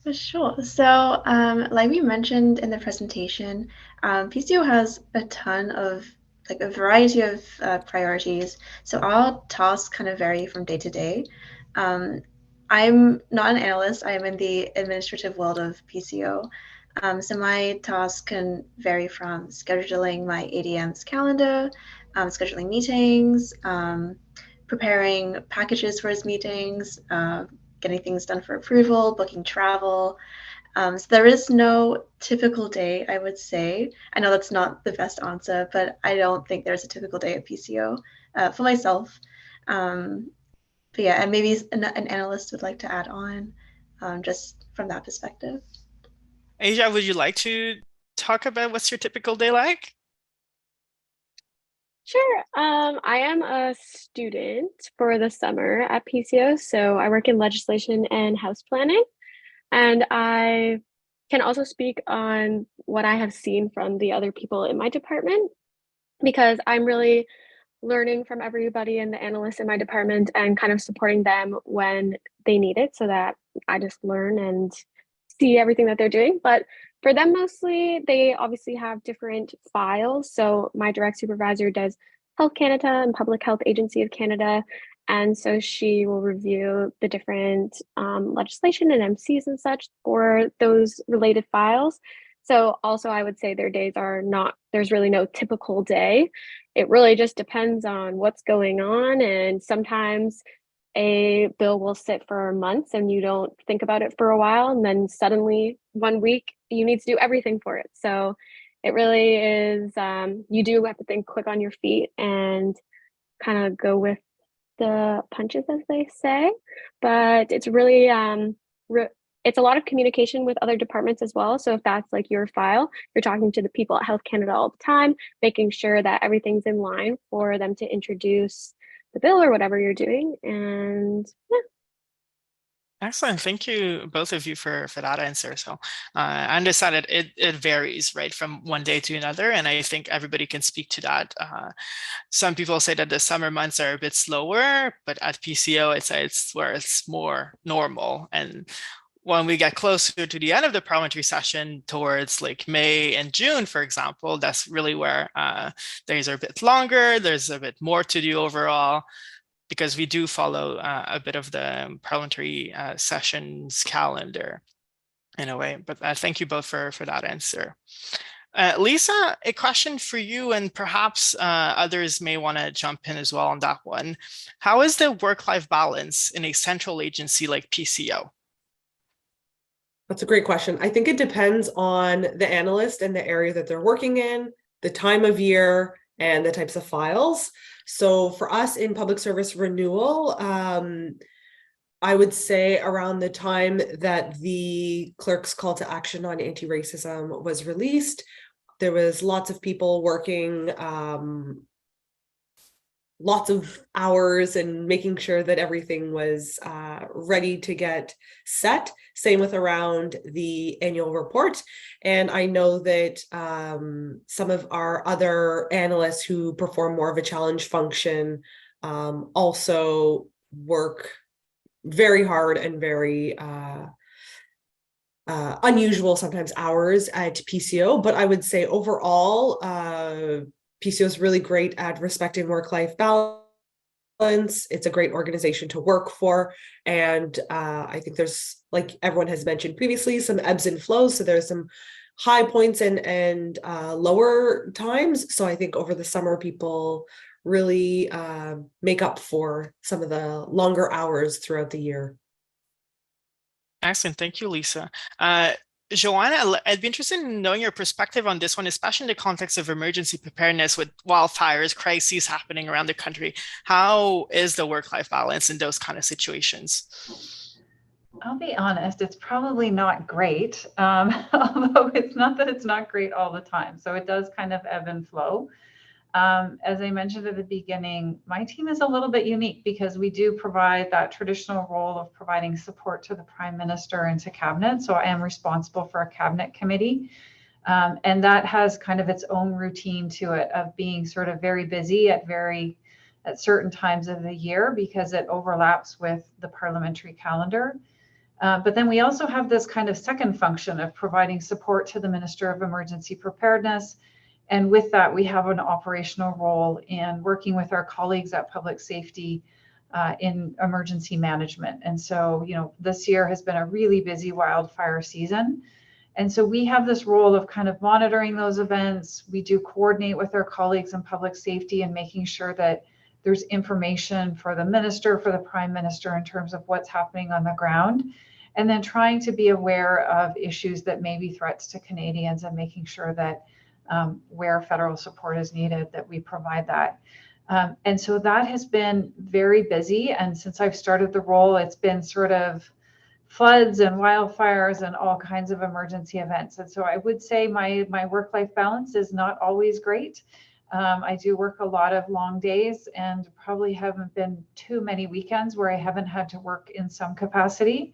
For sure. So like we mentioned in the presentation, PCO has a ton of, a variety of priorities. So our tasks kind of vary from day to day. I'm not an analyst. I am in the administrative world of PCO. So my tasks can vary from scheduling my ADM's calendar, scheduling meetings, preparing packages for his meetings, getting things done for approval, booking travel. So there is no typical day, I would say. I know that's not the best answer, but I don't think there's a typical day at PCO for myself. But yeah, and maybe an analyst would like to add on just from that perspective. Asia, would you like to talk about what's your typical day like? Sure. I am a student for the summer at PCO, so I work in legislation and house planning, and I can also speak on what I have seen from the other people in my department, because I'm really learning from everybody and the analysts in my department and kind of supporting them when they need it, so that I just learn and see everything that they're doing. But for them, mostly, they obviously have different files. So my direct supervisor does Health Canada and Public Health Agency of Canada. And so she will review the different legislation and MCs and such for those related files. So also I would say their days are not, there's really no typical day. It really just depends on what's going on. And sometimes a bill will sit for months and you don't think about it for a while. And then suddenly 1 week, you need to do everything for it. So it really is, you do have to think quick on your feet and kind of go with the punches, as they say. But it's really, it's a lot of communication with other departments as well. So if that's like your file, you're talking to the people at Health Canada all the time, making sure that everything's in line for them to introduce the bill or whatever you're doing. And yeah. Excellent. Thank you, both of you, for that answer. So I understand it varies, right, from one day to another. And I think everybody can speak to that. Some people say that the summer months are a bit slower, but at PCO, it's where it's more normal. And when we get closer to the end of the parliamentary session towards like May and June, for example, that's really where days are a bit longer. There's a bit more to do overall, because we do follow a bit of the parliamentary sessions calendar in a way. But thank you both for that answer. Lisa, a question for you, and perhaps others may want to jump in as well on that one. How is the work-life balance in a central agency like PCO? That's a great question. I think it depends on the analyst and the area that they're working in, the time of year, and the types of files. So for us in public service renewal, I would say around the time that the clerk's call to action on anti-racism was released, there was lots of people working lots of hours and making sure that everything was ready to get set. Same with around the annual report. And I know that some of our other analysts who perform more of a challenge function also work very hard and very unusual sometimes hours at PCO. But I would say overall, PCO is really great at respecting work-life balance. It's a great organization to work for. And I think there's, like everyone has mentioned previously, some ebbs and flows. So there's some high points and lower times. So I think over the summer, people really make up for some of the longer hours throughout the year. Excellent. Thank you, Lisa. Joanna, I'd be interested in knowing your perspective on this one, especially in the context of emergency preparedness with wildfires, crises happening around the country. How is the work-life balance in those kind of situations? I'll be honest, it's probably not great, although it's not that it's not great all the time. So it does kind of ebb and flow. As I mentioned at the beginning, my team is a little bit unique because we do provide that traditional role of providing support to the Prime Minister and to Cabinet. So I am responsible for a Cabinet committee. And that has kind of its own routine to it of being sort of very busy at certain times of the year because it overlaps with the parliamentary calendar. But then we also have this kind of second function of providing support to the Minister of Emergency Preparedness. And with that, we have an operational role in working with our colleagues at public safety in emergency management. And so, this year has been a really busy wildfire season. And so we have this role of kind of monitoring those events. We do coordinate with our colleagues in public safety and making sure that there's information for the minister, for the Prime Minister in terms of what's happening on the ground. And then trying to be aware of issues that may be threats to Canadians and making sure that where federal support is needed, that we provide that. And so that has been very busy. And since I've started the role, it's been sort of floods and wildfires and all kinds of emergency events. And so I would say my work-life balance is not always great. I do work a lot of long days and probably haven't been too many weekends where I haven't had to work in some capacity.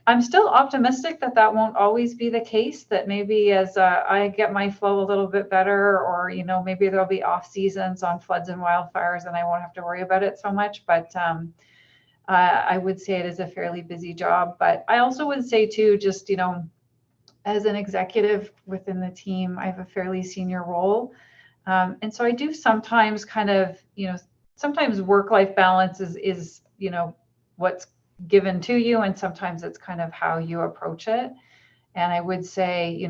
I'm still optimistic that that won't always be the case, that maybe as I get my flow a little bit better, or, maybe there'll be off seasons on floods and wildfires and I won't have to worry about it so much. But I would say it is a fairly busy job. But I also would say too, just, as an executive within the team, I have a fairly senior role. And so I do sometimes kind of, sometimes work-life balance is what's given to you, and sometimes it's kind of how you approach it. And I would say,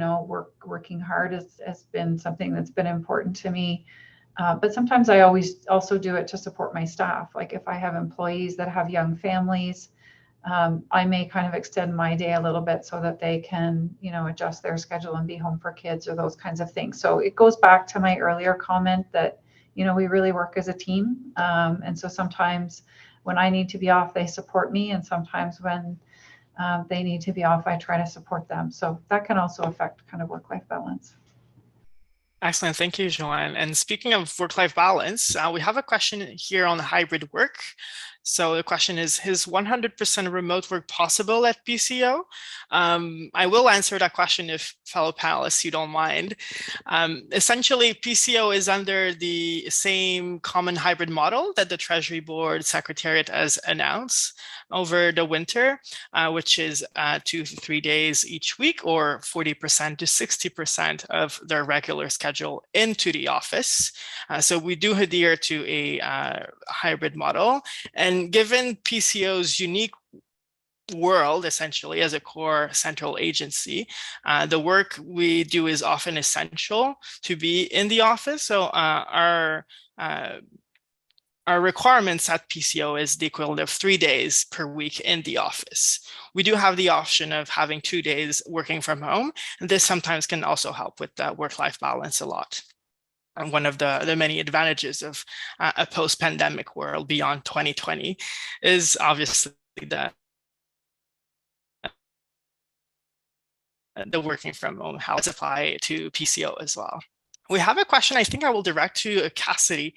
working hard has been something that's been important to me. But sometimes I always also do it to support my staff. Like if I have employees that have young families, I may kind of extend my day a little bit so that they can, adjust their schedule and be home for kids or those kinds of things. So it goes back to my earlier comment that, we really work as a team. And so sometimes when I need to be off, they support me. And sometimes when they need to be off, I try to support them. So that can also affect kind of work-life balance. Excellent. Thank you, Joanne. And speaking of work-life balance, we have a question here on hybrid work. So the question is 100% remote work possible at PCO? I will answer that question if fellow panelists, you don't mind. Essentially, PCO is under the same common hybrid model that the Treasury Board Secretariat has announced over the winter, which is 2 to 3 days each week, or 40% to 60% of their regular schedule into the office. So we do adhere to a hybrid model. And given PCO's unique world, essentially, as a core central agency, the work we do is often essential to be in the office. So our requirements at PCO is the equivalent of 3 days per week in the office. We do have the option of having 2 days working from home, and this sometimes can also help with work-life balance a lot. And one of the many advantages of a post-pandemic world beyond 2020 is obviously the working from home, how it's applied to PCO as well. We have a question I think I will direct to Cassidy.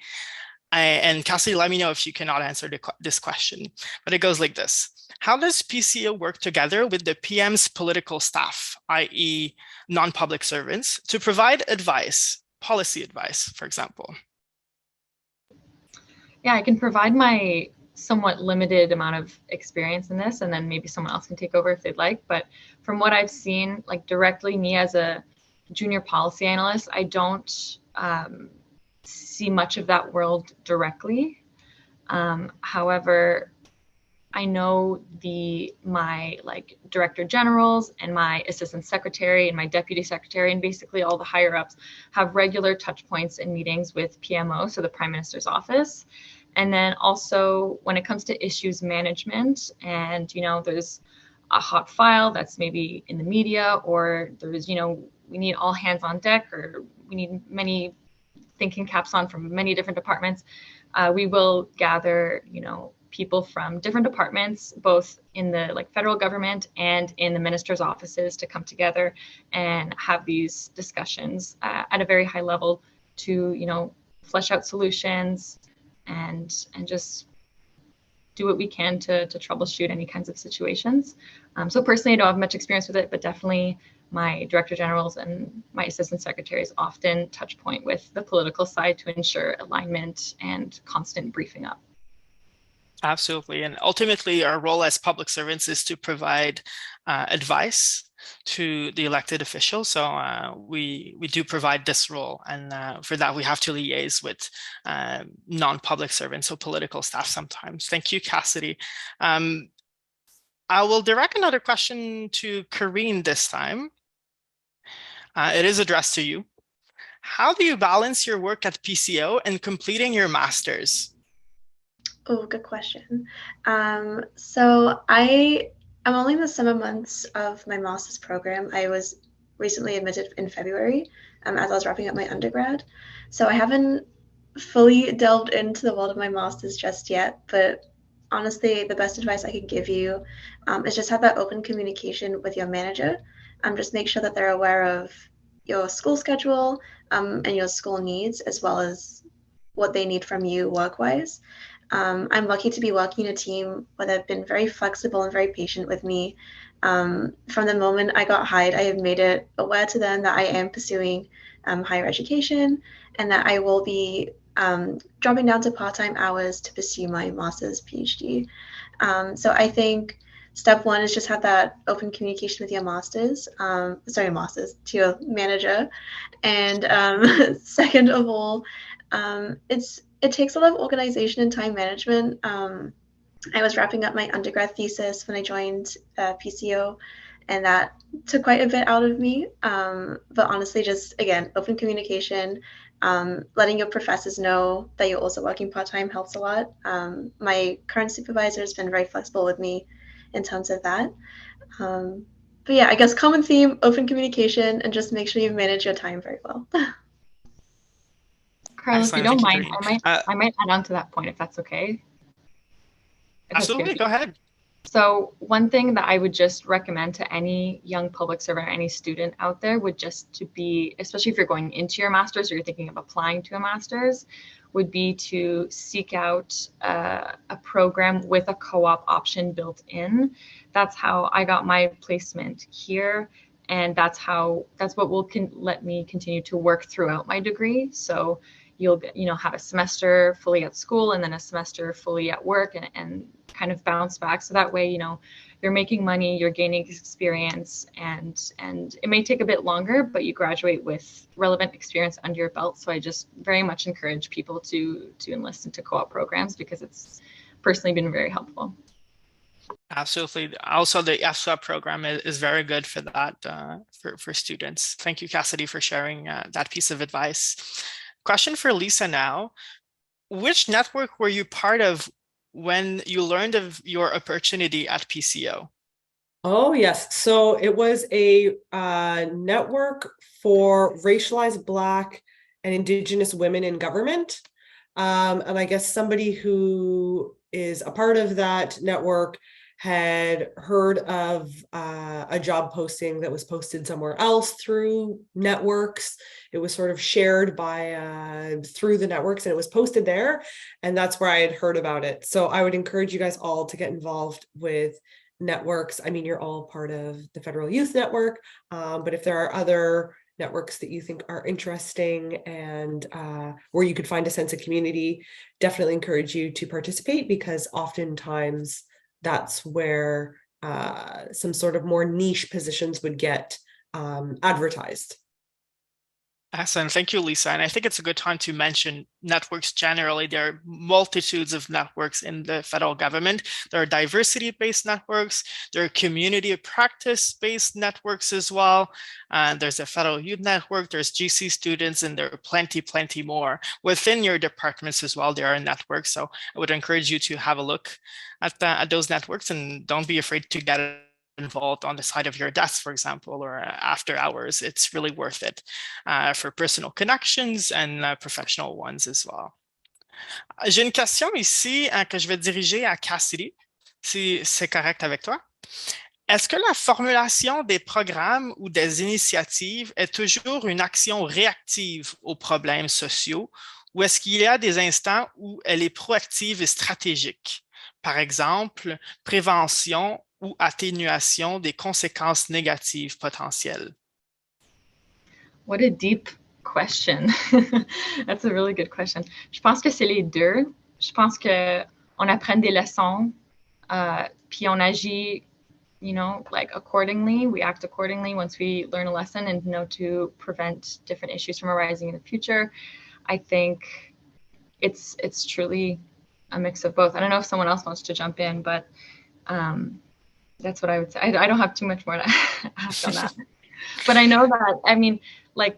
And Cassidy, let me know if you cannot answer this question, but it goes like this. How does PCO work together with the PM's political staff, i.e. non-public servants, to provide advice, policy advice, for example? Yeah, I can provide my somewhat limited amount of experience in this, and then maybe someone else can take over if they'd like. But from what I've seen, like directly me as a junior policy analyst, I don't see much of that world directly. However, I know my like director generals and my assistant secretary and my deputy secretary and basically all the higher ups have regular touch points and meetings with PMO, so the Prime Minister's office. And then also when it comes to issues management, and there's a hot file that's maybe in the media, or there's we need all hands on deck, or we need many thinking caps on from many different departments. We will gather people from different departments, both in the federal government and in the minister's offices, to come together and have these discussions at a very high level to flesh out solutions and just do what we can to troubleshoot any kinds of situations. So personally, I don't have much experience with it, but definitely my director generals and my assistant secretaries often touch point with the political side to ensure alignment and constant briefing up. Absolutely. And ultimately, our role as public servants is to provide advice to the elected officials. So we do provide this role. And for that, we have to liaise with non-public servants, so political staff sometimes. Thank you, Cassidy. I will direct another question to Karine this time. It is addressed to you. How do you balance your work at PCO and completing your master's? Oh, good question. So I'm only in the summer months of my master's program. I was recently admitted in February as I was wrapping up my undergrad. So I haven't fully delved into the world of my master's just yet, but honestly, the best advice I can give you is just have that open communication with your manager. Just make sure that they're aware of your school schedule and your school needs, as well as what they need from you work-wise. I'm lucky to be working in a team where they've been very flexible and very patient with me. From the moment I got hired, I have made it aware to them that I am pursuing higher education and that I will be dropping down to part-time hours to pursue my master's PhD. So I think step one is just have that open communication with your to your manager. And second of all, it takes a lot of organization and time management. I was wrapping up my undergrad thesis when I joined PCO, and that took quite a bit out of me. But honestly, just again, open communication, letting your professors know that you're also working part-time helps a lot. My current supervisor has been very flexible with me in terms of that. But yeah, I guess common theme, open communication, and just make sure you manage your time very well. Carlos, if you don't mind, I might add on to that point if that's okay. Absolutely, go ahead. So one thing that I would just recommend to any young public servant or any student out there would just to be, especially if you're going into your master's or you're thinking of applying to a master's, would be to seek out a program with a co-op option built in. That's how I got my placement here. And that's what will let me continue to work throughout my degree. So you'll have a semester fully at school and then a semester fully at work and kind of bounce back. So that way, you're making money, you're gaining experience, and it may take a bit longer, but you graduate with relevant experience under your belt. So I just very much encourage people to enlist into co-op programs because it's personally been very helpful. Absolutely. Also, the EFSA program is very good for that, for students. Thank you, Cassidy, for sharing that piece of advice. Question for Lisa now. Which network were you part of when you learned of your opportunity at PCO? Oh, yes. So it was a network for racialized Black and Indigenous women in government. And I guess somebody who is a part of that network had heard of a job posting that was posted somewhere else through networks. It was sort of shared by through the networks and it was posted there. And that's where I had heard about it. So I would encourage you guys all to get involved with networks. I mean, you're all part of the Federal Youth Network, but if there are other networks that you think are interesting and where you could find a sense of community, definitely encourage you to participate because oftentimes that's where some sort of more niche positions would get advertised. Excellent. Thank you, Lisa. And I think it's a good time to mention networks generally. There are multitudes of networks in the federal government. There are diversity-based networks. There are community practice-based networks as well. There's a federal youth network. There's GC students, and there are plenty more. Within your departments as well, there are networks. So I would encourage you to have a look at those networks and don't be afraid to get involved on the side of your desk, for example, or after hours. It's really worth it for personal connections and professional ones as well. J'ai une question ici que je vais diriger à Cassidy, si c'est correct avec toi. Est-ce que la formulation des programmes ou des initiatives est toujours une action réactive aux problèmes sociaux ou est-ce qu'il y a des instants où elle est proactive et stratégique? Par exemple, prévention ou atténuation des conséquences négatives potentielles? What a deep question. That's a really good question. Je pense que c'est les deux. Je pense qu'on apprend des leçons, puis on agit, like accordingly. We act accordingly once we learn a lesson and know to prevent different issues from arising in the future. I think it's truly a mix of both. I don't know if someone else wants to jump in, but that's what I would say. I don't have too much more to ask on that. But I know that, like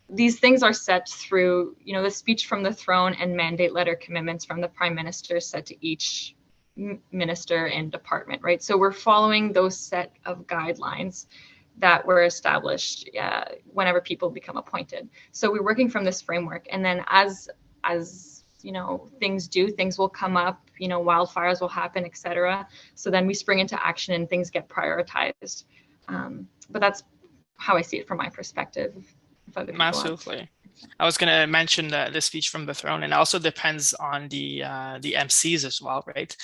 these things are set through, the speech from the throne and mandate letter commitments from the Prime Minister set to each minister and department, right? So we're following those set of guidelines that were established whenever people become appointed. So we're working from this framework. And then as things will come up, wildfires will happen, etc. So then we spring into action and things get prioritized. But that's how I see it from my perspective. Absolutely. I was going to mention the speech from the throne, and it also depends on the MCs as well, right?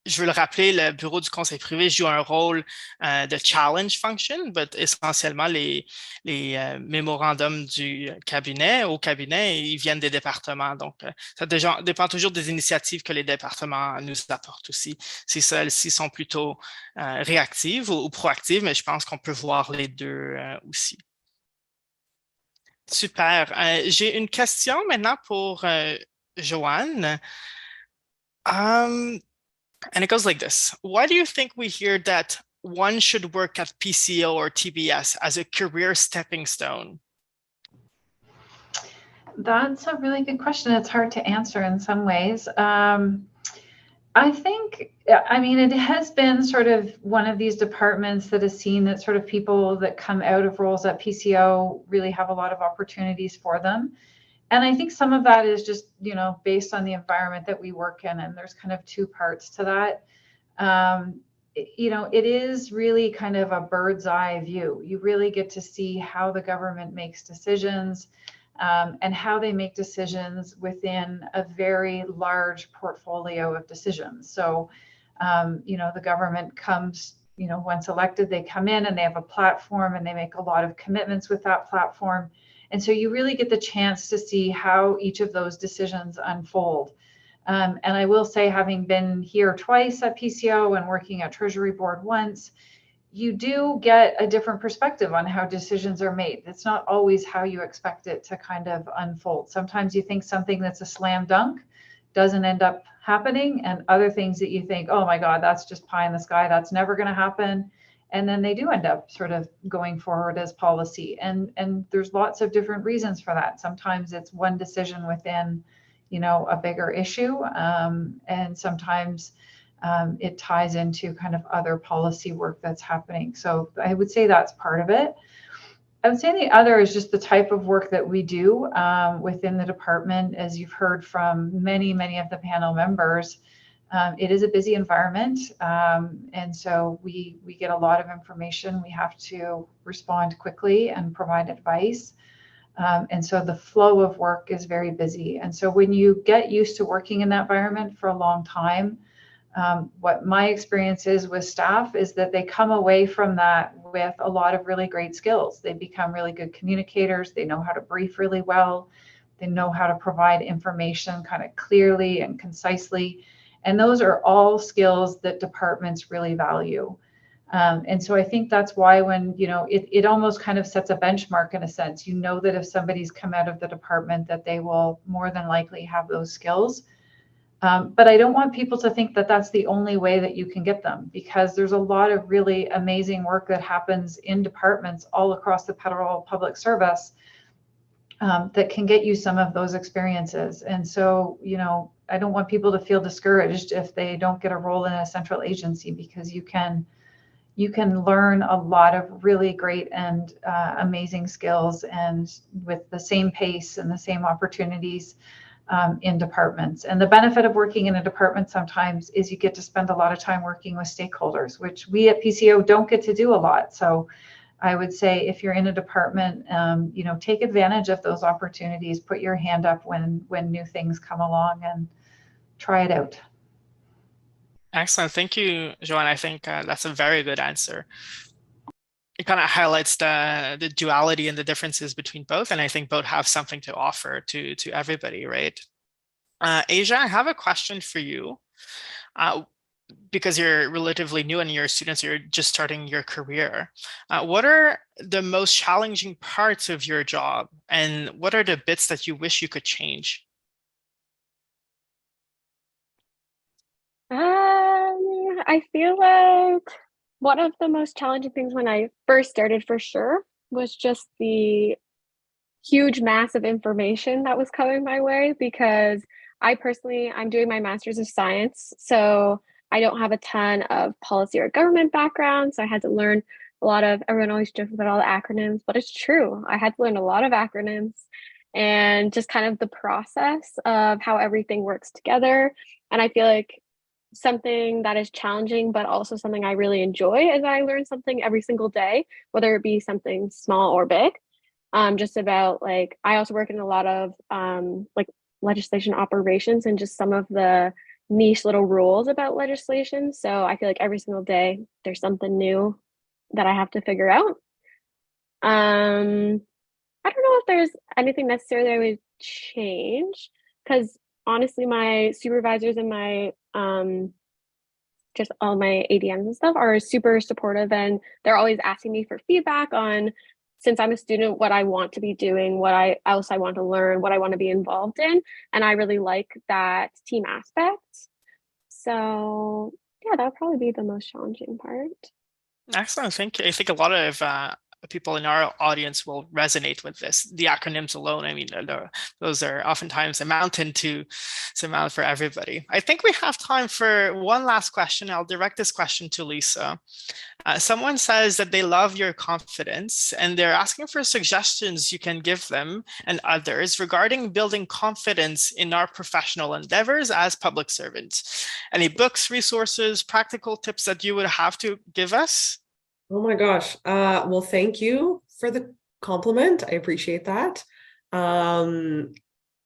Je veux le rappeler, le bureau du conseil privé joue un rôle de challenge function, but essentiellement les mémorandums du cabinet, ils viennent des départements. Donc, ça dépend toujours des initiatives que les départements nous apportent aussi. Si celles-ci sont plutôt réactives ou proactives, mais je pense qu'on peut voir les deux aussi. Super. J'ai une question maintenant pour Joanne. And it goes like this. Why do you think we hear that one should work at PCO or TBS as a career stepping stone? That's a really good question. It's hard to answer in some ways. I think, it has been sort of one of these departments that has seen that sort of people that come out of roles at PCO really have a lot of opportunities for them. And I think some of that is just, based on the environment that we work in. And there's kind of two parts to that. It is really kind of a bird's eye view. You really get to see how the government makes decisions, and how they make decisions within a very large portfolio of decisions. So, the government comes, once elected, they come in and they have a platform and they make a lot of commitments with that platform. And so you really get the chance to see how each of those decisions unfold. And I will say, having been here twice at PCO and working at Treasury Board once, you do get a different perspective on how decisions are made. It's not always how you expect it to kind of unfold. Sometimes you think something that's a slam dunk doesn't end up happening, and other things that you think, oh my God, that's just pie in the sky, that's never going to happen. And then they do end up sort of going forward as policy. And there's lots of different reasons for that. Sometimes it's one decision within, a bigger issue. And sometimes it ties into kind of other policy work that's happening. So I would say that's part of it. I would say the other is just the type of work that we do within the department. As you've heard from many, many of the panel members, it is a busy environment. And so we get a lot of information. We have to respond quickly and provide advice. And so the flow of work is very busy. And so when you get used to working in that environment for a long time, what my experience is with staff is that they come away from that with a lot of really great skills. They become really good communicators. They know how to brief really well. They know how to provide information kind of clearly and concisely. And those are all skills that departments really value. And so I think that's why when, it almost kind of sets a benchmark in a sense, that if somebody's come out of the department, that they will more than likely have those skills. But I don't want people to think that that's the only way that you can get them, because there's a lot of really amazing work that happens in departments all across the federal public service that can get you some of those experiences. And so, I don't want people to feel discouraged if they don't get a role in a central agency, because you can learn a lot of really great and amazing skills, and with the same pace and the same opportunities in departments. And the benefit of working in a department sometimes is you get to spend a lot of time working with stakeholders, which we at PCO don't get to do a lot. So I would say, if you're in a department, take advantage of those opportunities, put your hand up when new things come along, and try it out. Excellent. Thank you, Joanne. I think that's a very good answer. It kind of highlights the duality and the differences between both. And I think both have something to offer to everybody, right? Asia, I have a question for you. Because you're relatively new and your students, you're just starting your career. What are the most challenging parts of your job? And what are the bits that you wish you could change? I feel like one of the most challenging things when I first started, for sure, was just the huge mass of information that was coming my way, because I'm doing my master's of science, so I don't have a ton of policy or government background. So I had to learn a lot of, everyone always jokes about all the acronyms, but it's true. I had to learn a lot of acronyms and just kind of the process of how everything works together. And I feel like something that is challenging, but also something I really enjoy, as I learn something every single day, whether it be something small or big. Just about, like, I also work in a lot of like legislation operations and just some of the niche little rules about legislation. So I feel like every single day there's something new that I have to figure out. I don't know if there's anything necessarily I would change, because honestly, my supervisors and my just all my ADMs and stuff are super supportive, and they're always asking me for feedback on, since I'm a student, what I want to be doing, what else I want to learn, what I want to be involved in. And I really like that team aspect. So yeah, that would probably be the most challenging part. Excellent. Thank you. I think a lot of people in our audience will resonate with this. The acronyms alone, I mean, those are oftentimes a mountain to surmount for everybody. I think we have time for one last question. I'll direct this question to Lisa. Someone says that they love your confidence and they're asking for suggestions you can give them and others regarding building confidence in our professional endeavors as public servants. Any books, resources, practical tips that you would have to give us? Oh my gosh. Well, thank you for the compliment. I appreciate that. And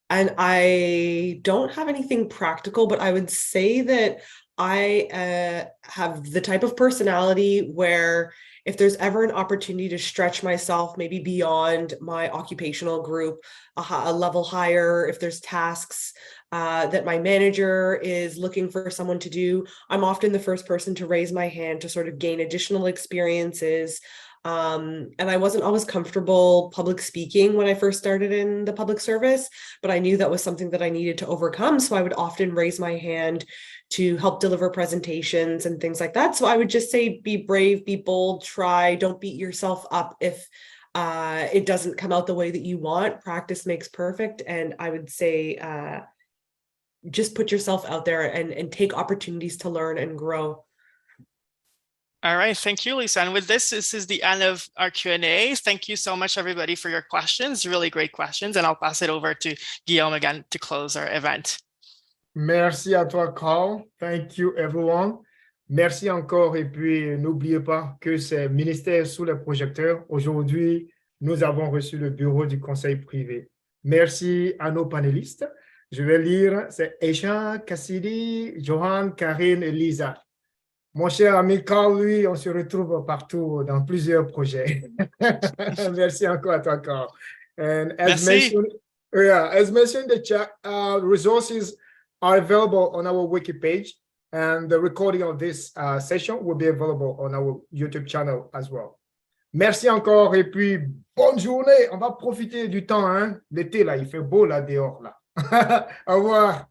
I don't have anything practical, but I would say that I have the type of personality where if there's ever an opportunity to stretch myself, maybe beyond my occupational group, a level higher, if there's tasks that my manager is looking for someone to do, I'm often the first person to raise my hand to sort of gain additional experiences. And I wasn't always comfortable public speaking when I first started in the public service, but I knew that was something that I needed to overcome. So I would often raise my hand to help deliver presentations and things like that. So I would just say, be brave, be bold, try, don't beat yourself up if it doesn't come out the way that you want. Practice makes perfect. And I would say, just put yourself out there and take opportunities to learn and grow. All right, thank you, Lisa. And with this is the end of our Q&A. Thank you so much, everybody, for your questions. Really great questions. And I'll pass it over to Guillaume again to close our event. Merci à toi, Carl. Thank you, everyone. Merci encore. Et puis, n'oubliez pas que c'est Ministère sous les projecteurs. Aujourd'hui, nous avons reçu le bureau du conseil privé. Merci à nos panélistes. Je vais lire, c'est Esha, Cassidy, Johan, Karine et Lisa. Mon cher ami Carl, lui, on se retrouve partout dans plusieurs projets. Merci encore à toi, Carl. And as mentioned, as mentioned in the chat, resources are available on our wiki page, and the recording of this session will be available on our YouTube channel as well. Merci encore et puis bonne journée. On va profiter du temps, hein. L'été là, il fait beau là dehors là. Au revoir.